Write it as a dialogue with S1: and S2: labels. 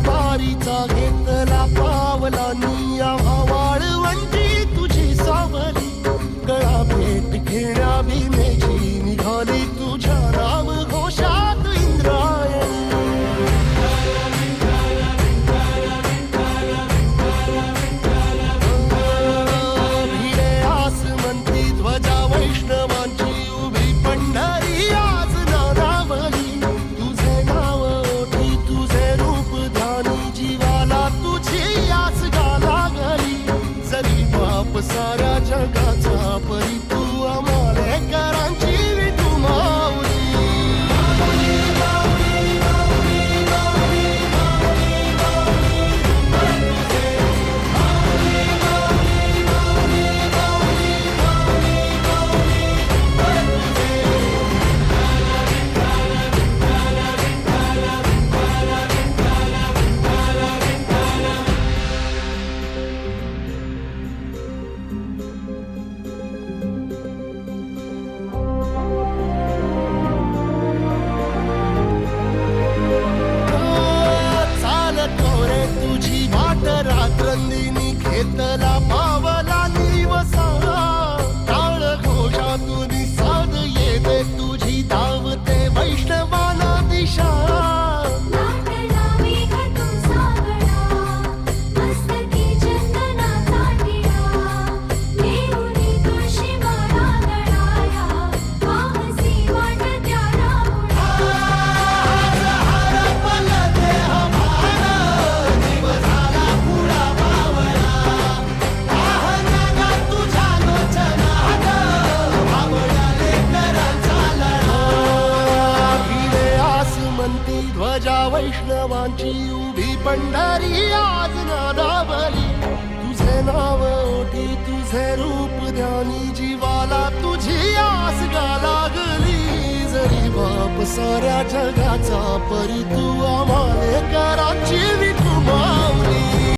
S1: वारीचा घेतला पावलांनी आम्हा वाळवंटी तुझी सावली गळा भेट घेण्या भीमेची निघाली तुझ्या नाम घोषात इंद्रायणी भिडे आसमंती ध्वजा वैष्णवांची उभी पंढरी आज नानावली तुझे नाव ओठी तुझे रूप ध्यानी जीवाला तुझी आस गाला गली जरी बाप साऱ्या जगाचा परी तू आम्हाले करांची विठू माऊली तुझी वाट रात्रंदिनी घेतला पावला दिवसा टाळ घोषातून साध येते तुझी धावते वैष्णवाना दिशा ध्वजा वैष्णवांची उभी पंढरी आज नादावली तुझे नाव ओठी तुझे रूप ध्यानी जीवाला तुझी आस गा लागली जरी बाप साऱ्या जगाचा परी तू आम्हाले कराची विठू माऊली